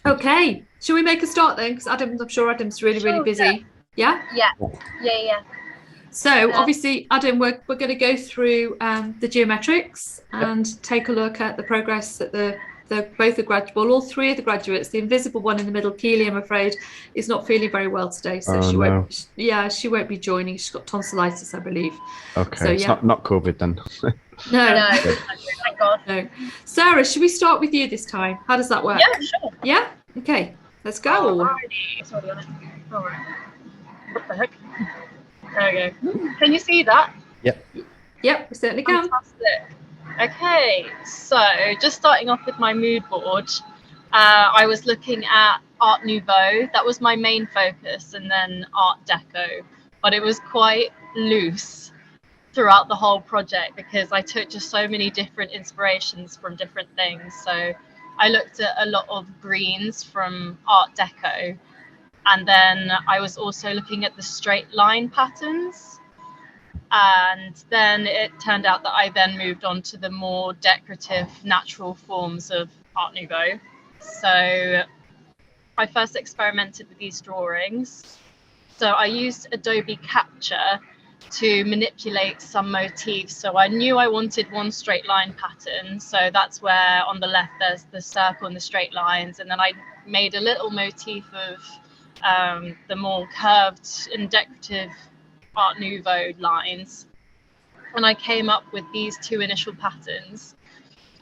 Okay, shall we make a start then? Because I'm sure Adam's really busy. Yeah? Yeah. So obviously, Adam, we're going to go through the geometrics and take a look at the progress that all three of the graduates. The invisible one in the middle, Keely, I'm afraid, is not feeling very well today, so she won't be joining. She's got tonsillitis, I believe. Okay, so, it's not COVID then. No, thank God. No. Sarah, should we start with you this time? How does that work? Yeah, sure. Yeah? Okay, let's go. Alrighty. Sorry on it. All right. What the heck? There we go. Can you see that? Yep, we certainly can. Fantastic. Okay, so just starting off with my mood board, I was looking at Art Nouveau. That was my main focus, and then Art Deco. But it was quite loose throughout the whole project because I took just so many different inspirations from different things. So I looked at a lot of greens from Art Deco, and then I was also looking at the straight line patterns. And then it turned out that I then moved on to the more decorative natural forms of Art Nouveau. So I first experimented with these drawings. So I used Adobe Capture to manipulate some motifs. So I knew I wanted one straight line pattern. So that's where on the left there's the circle and the straight lines. And then I made a little motif of the more curved and decorative Art Nouveau lines. And I came up with these two initial patterns.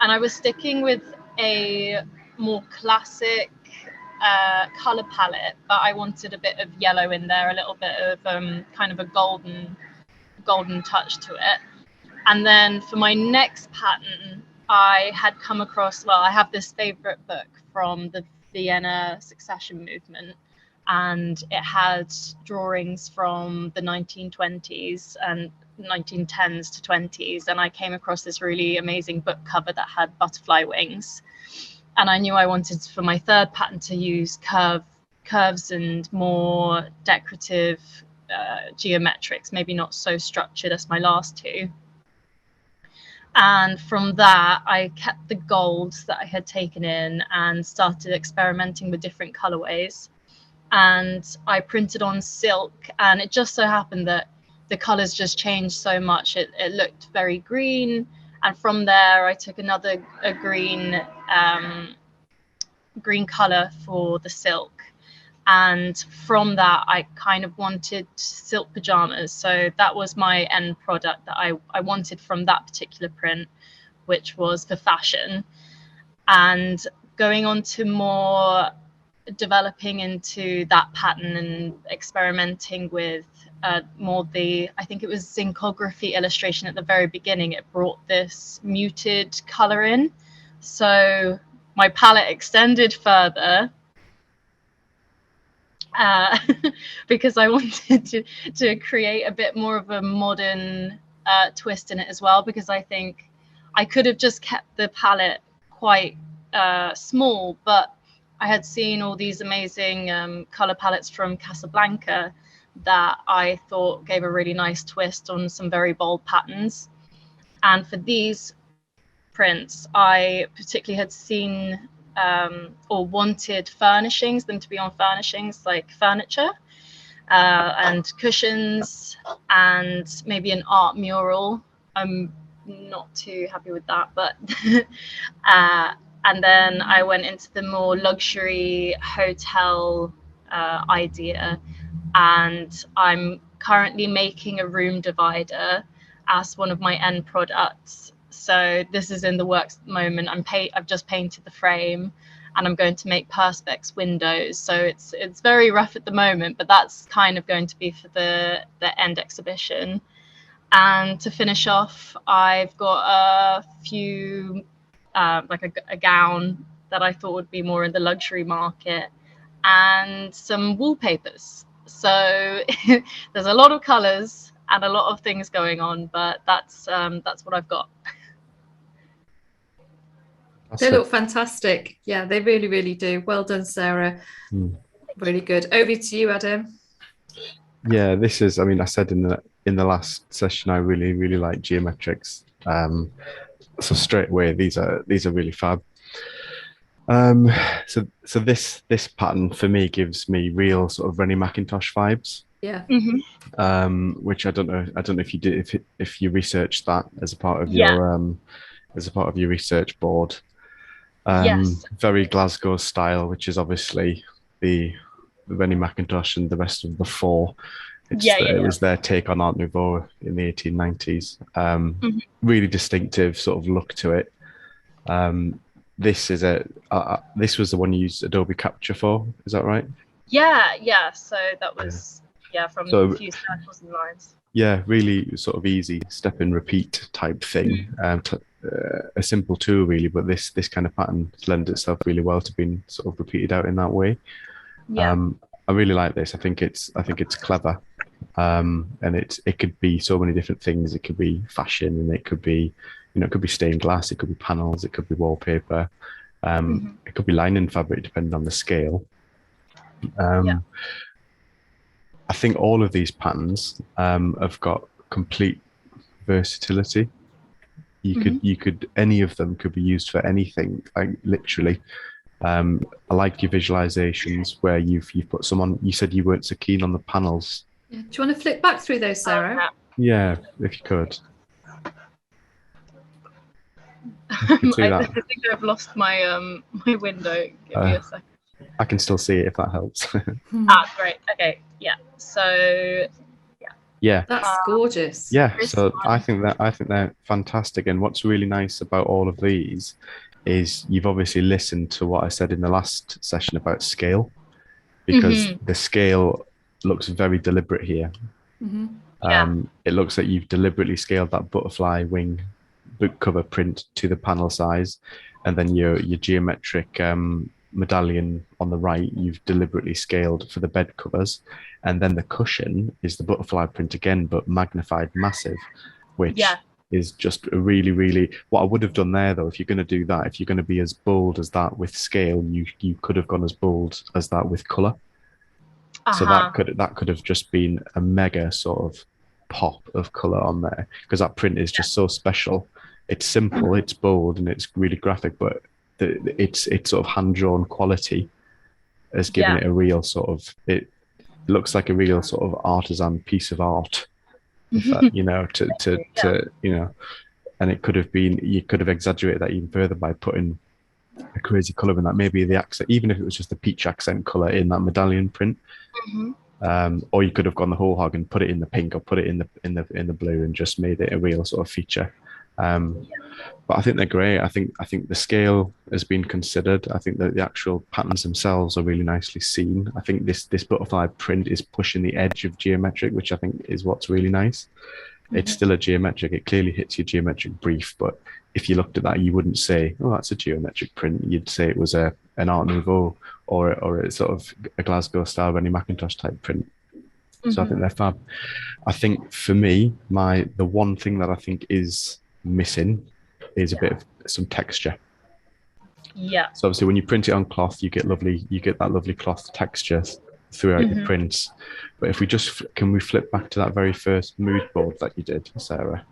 And I was sticking with a more classic color palette, but I wanted a bit of yellow in there, a little bit of kind of a golden touch to it. And then for my next pattern, I had come across, I have this favorite book from the Vienna Succession movement, and it had drawings from the 1920s and 1910s to 20s, and I came across this really amazing book cover that had butterfly wings. And I knew I wanted for my third pattern to use curves and more decorative geometrics, maybe not so structured as my last two. And from that, I kept the golds that I had taken in and started experimenting with different colorways. And I printed on silk, and it just so happened that the colors just changed so much. It looked very green. And from there, I took a green color for the silk. And from that, I kind of wanted silk pajamas. So that was my end product that I wanted from that particular print, which was for fashion. And going on to more developing into that pattern and experimenting with more I think it was zincography illustration at the very beginning. It brought this muted color in. So my palette extended further because I wanted to create a bit more of a modern twist in it as well, because I think I could have just kept the palette quite small, but I had seen all these amazing color palettes from Casablanca that I thought gave a really nice twist on some very bold patterns. And for these prints, I particularly had seen or wanted them to be on furnishings like furniture and cushions and maybe an art mural. I'm not too happy with that, but and then I went into the more luxury hotel idea, and I'm currently making a room divider as one of my end products. So this is in the works at the moment. I've just painted the frame, and I'm going to make perspex windows. So it's very rough at the moment, but that's kind of going to be for the end exhibition. And to finish off, I've got a few like a gown that I thought would be more in the luxury market, and some wallpapers. So there's a lot of colors and a lot of things going on, but that's what I've got. They look fantastic. Yeah, they really do. Well done, Sarah. Really good. Over to you, Adam. Yeah, this is, I mean, I said in the last session, I really like geometrics. So straight away, these are really fab. So this pattern for me gives me real sort of Rennie McIntosh vibes. Yeah. Which I don't know if you did, if you researched that as a part of Yeah. your research board. Yes. Very Glasgow style, which is obviously the Rennie McIntosh and the rest of the four. It was their take on Art Nouveau in the 1890s. Really distinctive sort of look to it. This is this was the one you used Adobe Capture for, is that right? Yeah. So that was from So, a few circles and lines. Yeah, really sort of easy step and repeat type thing. A simple tool really, but this kind of pattern lends itself really well to being sort of repeated out in that way. Yeah. I really like this. I think it's clever. And it could be so many different things. It could be fashion, and it could be, it could be stained glass, it could be panels, it could be wallpaper, it could be linen fabric, depending on the scale. I think all of these patterns have got complete versatility. You could any of them could be used for anything, like literally. I like your visualizations where you've put someone. You said you weren't so keen on the panels. Yeah. Do you want to flip back through those, Sarah? Yeah, if you could. I think I've lost my my window. Give me a second. I can still see it if that helps. Great. Okay. Yeah. So. Yeah. That's gorgeous. Yeah. So I think they're fantastic. And what's really nice about all of these is you've obviously listened to what I said in the last session about scale, because the scale looks very deliberate here. It looks like you've deliberately scaled that butterfly wing book cover print to the panel size, and then your geometric medallion on the right you've deliberately scaled for the bed covers, and then the cushion is the butterfly print again, but magnified massive, which is just a really, really, what I would have done there though, if you're going to do that, if you're going to be as bold as that with scale, you could have gone as bold as that with color. So that could have just been a mega sort of pop of color on there, because that print is just so special. It's simple, it's bold, and it's really graphic, but it's sort of hand-drawn quality has given it a real sort of, it looks like a real sort of artisan piece of art. And it could have been, you could have exaggerated that even further by putting a crazy color in that, maybe the accent, even if it was just the peach accent color in that medallion print. Or you could have gone the whole hog and put it in the pink, or put it in the blue, and just made it a real sort of feature. But I think they're great. I think the scale has been considered. I think that the actual patterns themselves are really nicely seen. I think this butterfly print is pushing the edge of geometric, which I think is what's really nice. It's still a geometric. It clearly hits your geometric brief, but if you looked at that, you wouldn't say, "Oh, that's a geometric print." You'd say it was an Art Nouveau or a sort of a Glasgow style Rennie McIntosh type print. So I think they're fab. I think for me, the one thing that I think is missing is a bit of some texture. Yeah. So obviously when you print it on cloth, you get that lovely cloth texture throughout your prints. But if can we flip back to that very first mood board that you did, Sarah?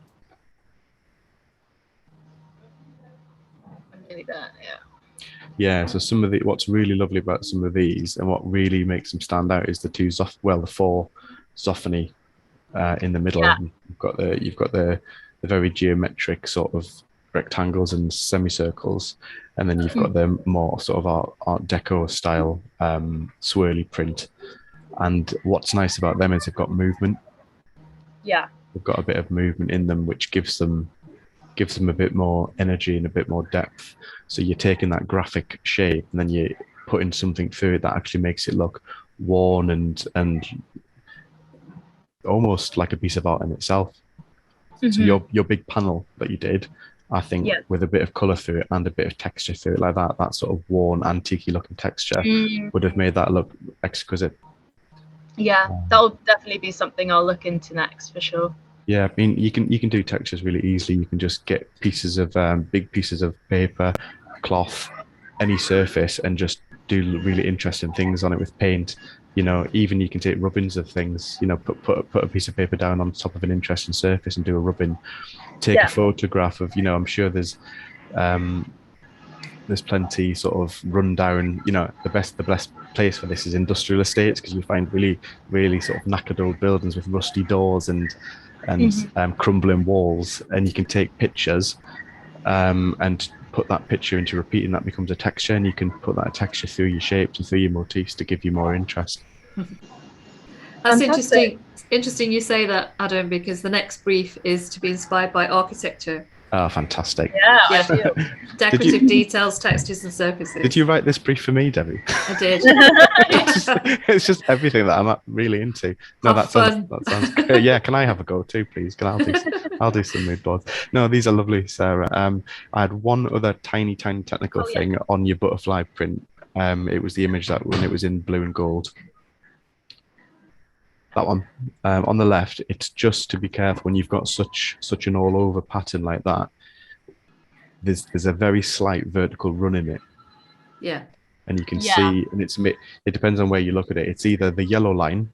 I'm doing that, Yeah, so what's really lovely about some of these, and what really makes them stand out, is the four Zophany in the middle. Yeah. You've got the very geometric sort of rectangles and semicircles, and then you've got the more sort of art deco style swirly print. And what's nice about them is they've got movement. Yeah, they've got a bit of movement in them, which gives them a bit more energy and a bit more depth. So you're taking that graphic shape and then you're putting something through it that actually makes it look worn and almost like a piece of art in itself. So your big panel that you did, I think, with a bit of colour through it and a bit of texture through it, like that sort of worn, antique looking texture would have made that look exquisite. Yeah, that'll definitely be something I'll look into next for sure. Yeah, I mean, you can do textures really easily. You can just get pieces of big pieces of paper, cloth, any surface, and just do really interesting things on it with paint. even you can take rubbings of things, put a piece of paper down on top of an interesting surface and do a rubbing. Take a photograph of, I'm sure there's plenty sort of rundown, the best place for this is industrial estates, because you find really, really sort of knackered old buildings with rusty doors and crumbling walls, and you can take pictures and put that picture into repeating. That becomes a texture, and you can put that texture through your shapes and through your motifs to give you more interest. That's interesting. Interesting you say that, Adam, because the next brief is to be inspired by architecture. Oh, fantastic. Yeah. Decorative details, textures and surfaces. Did you write this brief for me, Debbie? I did. It's just everything that I'm really into. No, that sounds great. Yeah, can I have a go too, please? I'll do some mood boards. No, these are lovely, Sarah. I had one other tiny technical thing on your butterfly print. It was the image that when it was in blue and gold. That one on the left. It's just to be careful when you've got such an all over pattern like that. There's a very slight vertical run in it. Yeah. And you can see, and it depends on where you look at it. It's either the yellow line,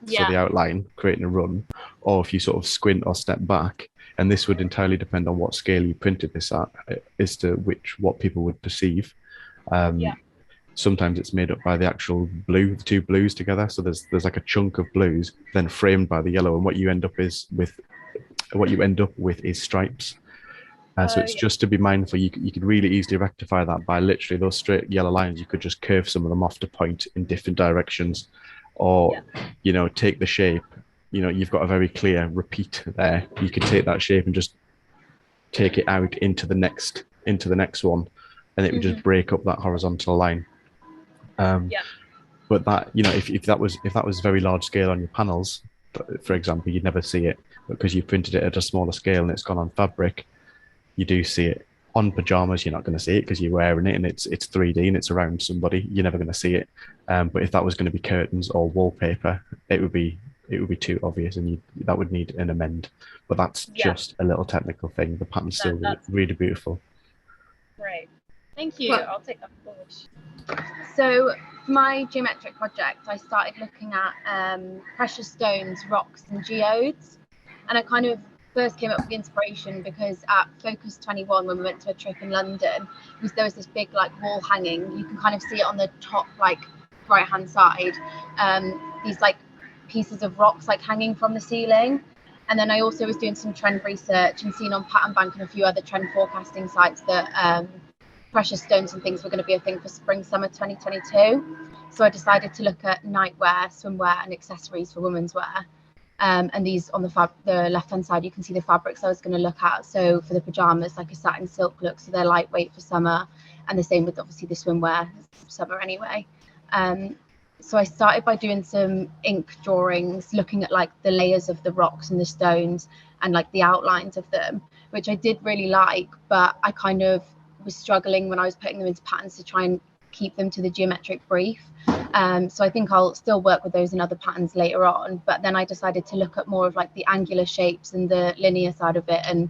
so the outline creating a run, or if you sort of squint or step back. And this would entirely depend on what scale you printed this at, as to what people would perceive. Sometimes it's made up by the actual blue, the two blues together. So there's like a chunk of blues then framed by the yellow, and what you end up with is stripes. So it's just to be mindful. You could really easily rectify that by literally those straight yellow lines. You could just curve some of them off to point in different directions, or take the shape. You've got a very clear repeat there. You could take that shape and just take it out into the next one, and it would just break up that horizontal line. But that, if that was very large scale on your panels, for example, you'd never see it, because you printed it at a smaller scale and it's gone on fabric. You do see it on pajamas. You're not going to see it because you're wearing it and it's 3D and it's around somebody. You're never going to see it. But if that was going to be curtains or wallpaper, it would be too obvious, and that would need an amend. But that's just a little technical thing. The pattern's still really beautiful. Great. Thank you. I'll take that forward. So for my geometric project, I started looking at precious stones, rocks and geodes. And I kind of first came up with the inspiration because at Focus 21, when we went to a trip in London, there was this big wall hanging. You can kind of see it on the top right hand side. These pieces of rocks hanging from the ceiling. And then I also was doing some trend research and seeing on Pattern Bank and a few other trend forecasting sites that precious stones and things were going to be a thing for spring summer 2022. So I decided to look at nightwear, swimwear and accessories for women's wear. And these on the left hand side, you can see the fabrics I was going to look at. So for the pajamas, a satin silk look, so they're lightweight for summer, and the same with obviously the swimwear, summer anyway. So I started by doing some ink drawings, looking at the layers of the rocks and the stones and the outlines of them, which I did really like, but I kind of was struggling when I was putting them into patterns to try and keep them to the geometric brief. So I think I'll still work with those in other patterns later on, but then I decided to look at more of the angular shapes and the linear side of it and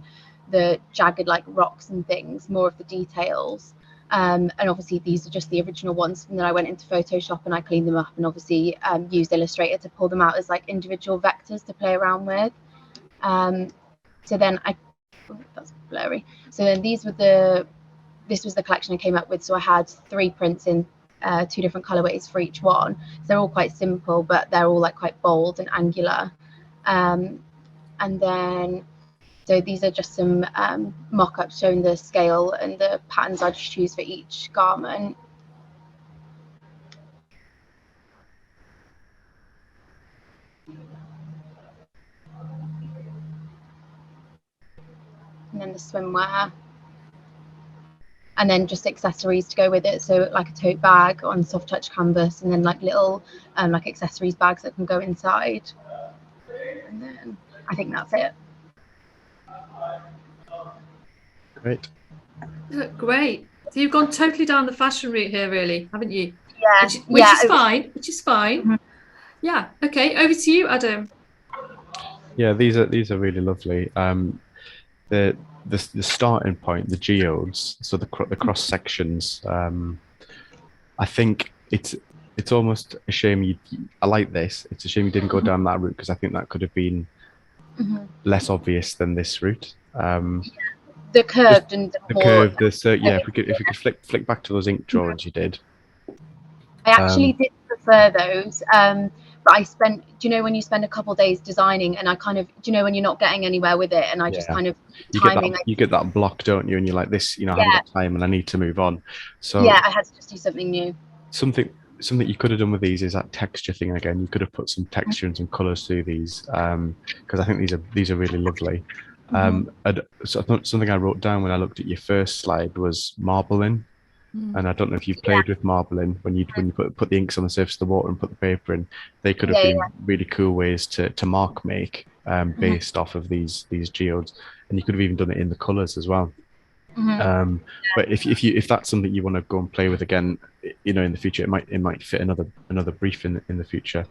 the jagged rocks and things, more of the details. And obviously these are just the original ones, and then I went into Photoshop and I cleaned them up and obviously used Illustrator to pull them out as individual vectors to play around with. So then that's blurry. So then this was the collection I came up with. So I had 3 prints in 2 different colorways for each one. So they're all quite simple, but they're all quite bold and angular. And then, so these are just some mock-ups showing the scale and the patterns I just choose for each garment. And then the swimwear. And then just accessories to go with it. So a tote bag on soft touch canvas, and then little accessories bags that can go inside. And then I think that's it. Great. Great. So you've gone totally down the fashion route here, really, haven't you? Yeah. Which is fine. Mm-hmm. Yeah. Okay. Over to you, Adam. Yeah, these are really lovely. The starting point, the geodes, so the cross sections. I think it's almost a shame I like this. It's a shame you didn't go down that route, because I think that could have been less obvious than this route. The curved and The more. curve, yeah. If we could flick back to those ink drawings you did. I actually did prefer those, but I spent. Do you know when you spend a couple of days designing, and I kind of, do you know when you're not getting anywhere with it, and I just kind of you get that block, don't you? And you're like, this, I haven't got time, and I need to move on. So yeah, I had to just do something new. Something you could have done with these is that texture thing again. You could have put some texture and some colours through these, because I think these are really lovely. So something I wrote down when I looked at your first slide was marbling. And I don't know if you've played with marbling when you put the inks on the surface of the water and put the paper in. They could have been really cool ways to mark make based off of these geodes, and you could have even done it in the colours as well. But if that's something you want to go and play with again, in the future, it might fit another brief in the future.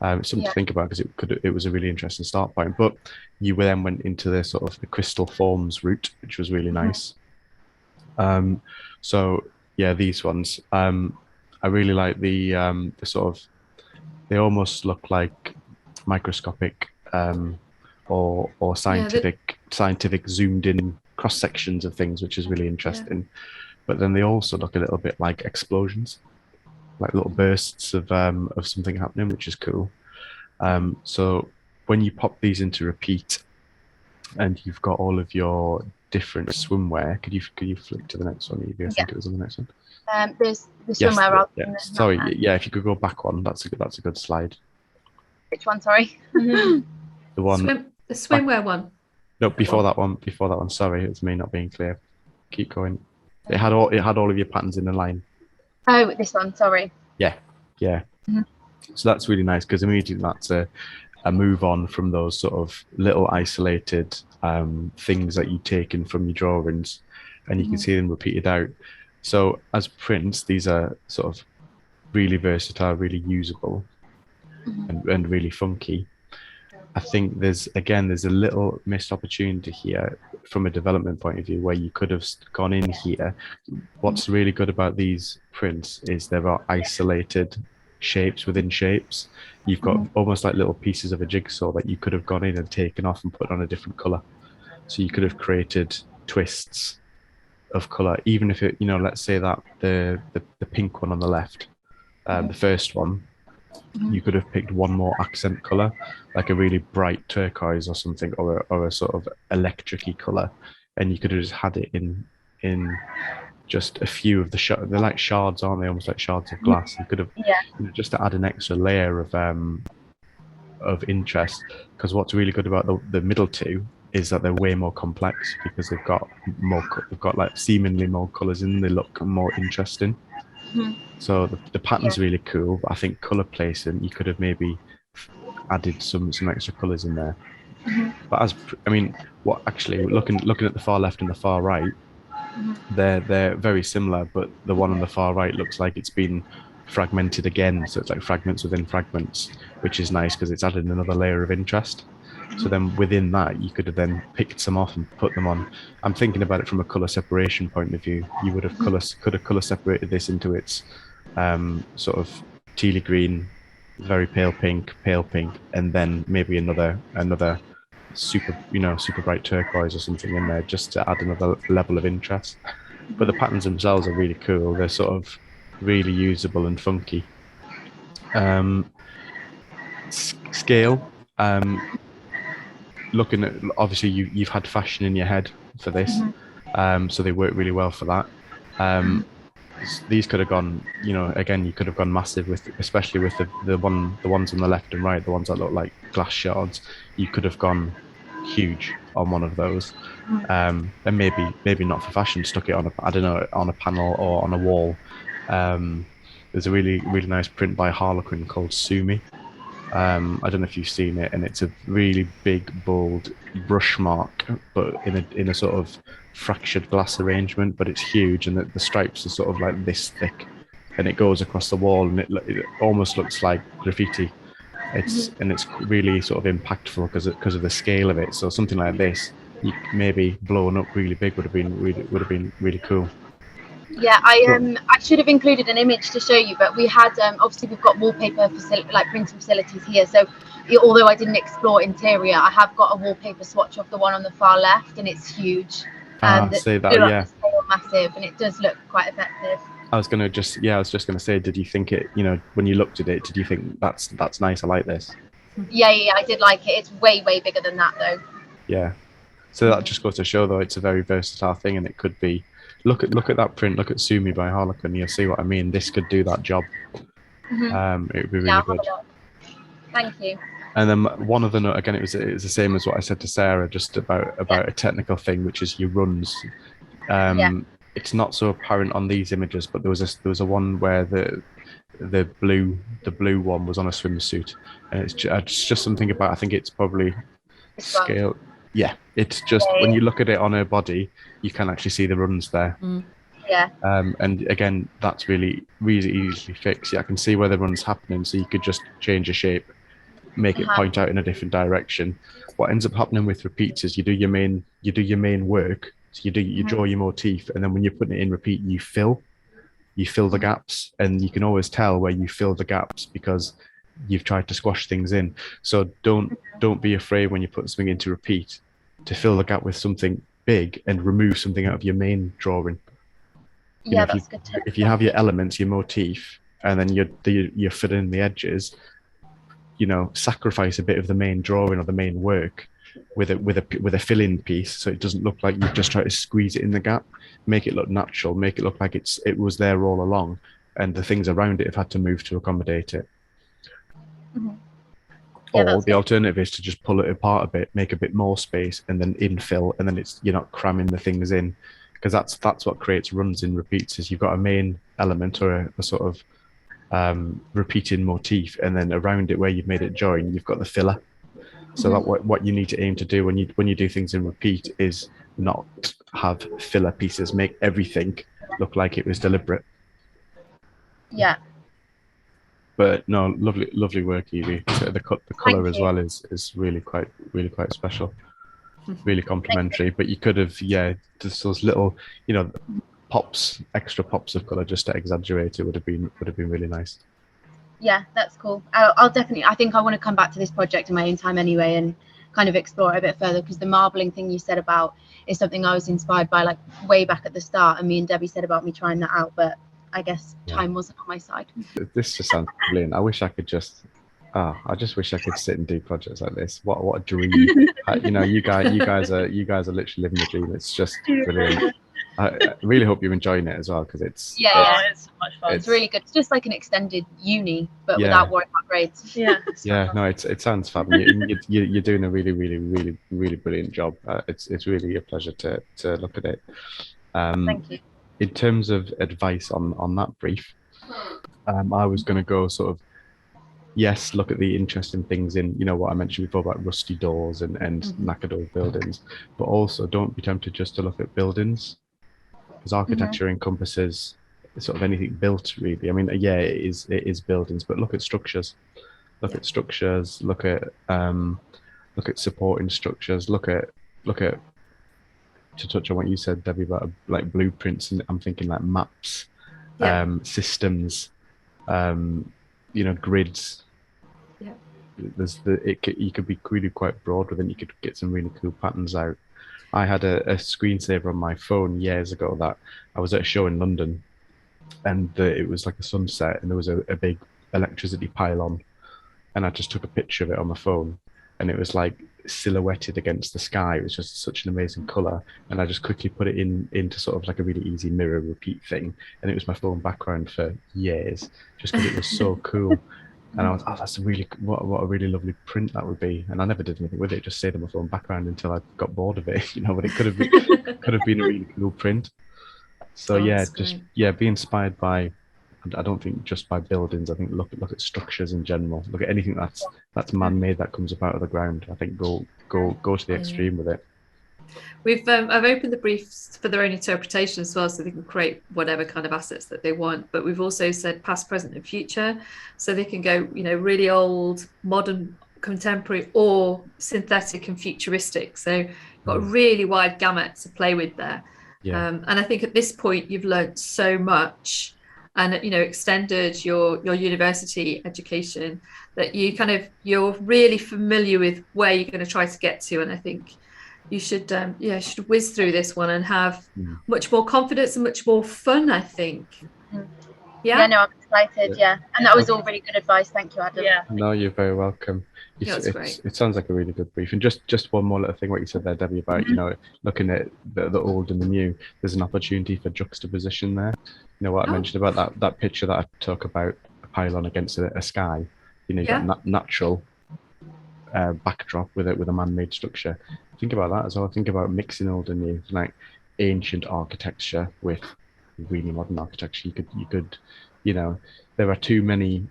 It's something to think about, because it was a really interesting start point. But you then went into the sort of the crystal forms route, which was really nice. So yeah, these ones, I really like the sort of, they almost look like microscopic or scientific zoomed in cross sections of things, which is really interesting. But then they also look a little bit like explosions, like little bursts of something happening, which is cool. So when you pop these into repeat, and you've got all of your different swimwear, could you flick to the next one, Evie? I think it was on the next one. There's the swimwear. Sorry, if you could go back one, that's a good slide. Which one? Sorry. The one. The swimwear one. No, before that one. Sorry, it's me not being clear. Keep going. It had all of your patterns in a line. Oh, this one. Sorry. Yeah. So that's really nice, because immediately that's a move on from those sort of little isolated things that you've taken from your drawings, and you can see them repeated out. So as prints, these are sort of really versatile, really usable, and really funky. I think there's a little missed opportunity here from a development point of view, where you could have gone in here. What's really good about these prints is there are isolated shapes within shapes. You've got almost like little pieces of a jigsaw that you could have gone in and taken off and put on a different color. So you could have created twists of color, even if it, let's say that the pink one on the left, the first one, you could have picked one more accent color, like a really bright turquoise or something, or a sort of electric-y color, and you could have just had it in just a few of the they're like shards, aren't they? Almost like shards of glass. You could have just to add an extra layer of interest, because what's really good about the middle two is that they're way more complex, because they've got like seemingly more colors in them. They look more interesting. So the pattern's really cool, but I think color placing, you could have maybe added some extra colors in there. But looking at the far left and the far right, they're very similar, but the one on the far right looks like it's been fragmented again, so it's like fragments within fragments, which is nice because it's added another layer of interest. So then within that, you could have then picked some off and put them on. I'm thinking about it from a color separation point of view. You would have color separated this into its sort of tealy green, very pale pink, and then maybe another super bright turquoise or something in there, just to add another level of interest. But the patterns themselves are really cool. They're sort of really usable and funky. Scale. Looking at, obviously you've had fashion in your head for this, so they work really well for that. These could have gone, again, you could have gone massive with, especially with the ones on the left and right, the ones that look like glass shards. You could have gone huge on one of those, and maybe not for fashion, stuck it on a panel or on a wall. There's a really nice print by Harlequin called Sumi. I don't know if you've seen it, and it's a really big, bold brush mark, but in a sort of fractured glass arrangement, but it's huge, and the stripes are sort of like this thick, and it goes across the wall, and it almost looks like graffiti. It's really sort of impactful because of the scale of it. So something like this, maybe blown up really big would have been really cool. Yeah, I should have included an image to show you, but we had obviously we've got wallpaper like printing facilities here. So although I didn't explore interior, I have got a wallpaper swatch of the one on the far left, and it's huge. Say that, scale yeah. Massive, and it does look quite effective. I was just gonna say, did you think it, when you looked at it, did you think that's nice? I like this. Yeah, I did like it. It's way bigger than that though. Yeah. So that just goes to show, though, it's a very versatile thing, and it could be. Look at that print. Look at Sumi by Harlequin. You'll see what I mean. This could do that job. It would be really good. Thank you. And then one other note, again, it was the same as what I said to Sarah, just about a technical thing, which is your runs. It's not so apparent on these images, but there was a one where the blue one was on a swimsuit, and it's just something about, I think it's probably scale. Yeah, it's just when you look at it on her body, you can actually see the runs there. Yeah. And again, that's really easily fixed. Yeah, I can see where the run's happening, so you could just change a shape, make it point out in a different direction. What ends up happening with repeats is you do your main work. So you draw your motif, and then when you're putting it in repeat, you fill the gaps, and you can always tell where you fill the gaps because you've tried to squash things in. So don't be afraid when you put something into repeat to fill the gap with something big and remove something out of your main drawing. That's good. If you have your elements, your motif, and then you're filling in the edges, sacrifice a bit of the main drawing or the main work with a fill-in piece, so it doesn't look like you've just tried to squeeze it in the gap. Make it look natural. Make it look like it was there all along, and the things around it have had to move to accommodate it. Or the alternative is to just pull it apart a bit, make a bit more space, and then infill, and then you're not cramming the things in, because that's what creates runs in repeats. Is you've got a main element or a sort of repeating motif, and then around it where you've made it join, you've got the filler. So that what you need to aim to do when you do things in repeat is not have filler pieces. Make everything look like it was deliberate. Yeah. But no, lovely work, Evie. So the color as well is really quite special, really complimentary. But you could have, just those little, extra pops of color just to exaggerate it would have been really nice. Yeah, that's cool. I'll definitely. I think I want to come back to this project in my own time anyway, and kind of explore it a bit further, because the marbling thing you said about is something I was inspired by, like way back at the start, and me and Debbie said about me trying that out, but I guess time wasn't on my side. This just sounds brilliant. I wish I could just wish I could sit and do projects like this. What a dream! You guys are literally living the dream. It's just brilliant. I really hope you're enjoying it as well, because it's it's so much fun. It's really good. It's just like an extended uni, but without worrying about grades. No, it sounds fun. You're doing a really brilliant job. It's really a pleasure to look at it. Thank you. In terms of advice on that brief, I was going to go sort of, yes, look at the interesting things in, what I mentioned before about rusty doors and knackered old buildings, but also don't be tempted just to look at buildings, because architecture encompasses sort of anything built, really. I mean, it is buildings, but look at structures. Look at structures. Look at supporting structures. Look at to touch on what you said, Debbie, about like blueprints, and I'm thinking like maps, systems, grids. Yeah. You could be really quite broad with it. You could get some really cool patterns out. I had a screensaver on my phone years ago that I was at a show in London, and it was like a sunset, and there was a big electricity pylon, and I just took a picture of it on my phone, and it was like silhouetted against the sky. It was just such an amazing color, and I just quickly put it into sort of like a really easy mirror repeat thing, and it was my phone background for years, just because it was so cool. And I was, that's what a really lovely print that would be. And I never did anything with it; it just stayed on my phone background until I got bored of it. But it could have been a really cool print. So be inspired by. I don't think just by buildings. I think look at structures in general. Look at anything that's man-made that comes up out of the ground. I think go to the extreme with it. I've opened the briefs for their own interpretation as well, so they can create whatever kind of assets that they want. But we've also said past, present, and future, so they can go, really old, modern, contemporary, or synthetic and futuristic. So got a really wide gamut to play with there. Yeah. And I think at this point you've learnt so much, and extended your university education, that you're really familiar with where you're going to try to get to. And I think you should should whiz through this one and have much more confidence and much more fun, I think. Yeah, no, I'm excited. Yeah, and that was all really good advice. Thank you, Adam. Yeah. No, you're very welcome. Great. It sounds like a really good brief. And just one more little thing, what you said there, Debbie, about looking at the old and the new. There's an opportunity for juxtaposition there. You know what I mentioned about that picture that I took about a pylon against a sky. You got natural backdrop with a man-made structure. Think about that as well. Think about mixing old and new, like ancient architecture with really modern architecture. You could there are too many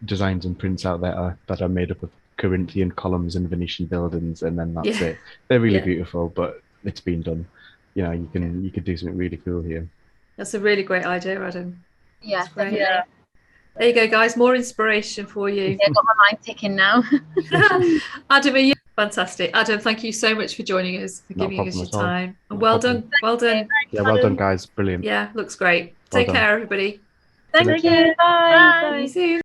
designs and prints out there that are made up of Corinthian columns and Venetian buildings, and then that's it. They're really beautiful, but it's been done. You could do something really cool here. That's a really great idea, Adam. Yeah, definitely. Yeah. There you go, guys. More inspiration for you. Yeah, got my mind ticking now. Adam, are you fantastic? Adam, thank you so much for joining us, for giving us your time. And well done. Well done. Yeah, well done, guys. Brilliant. Yeah, looks great. Take care, everybody. Thank you. Bye. See you soon.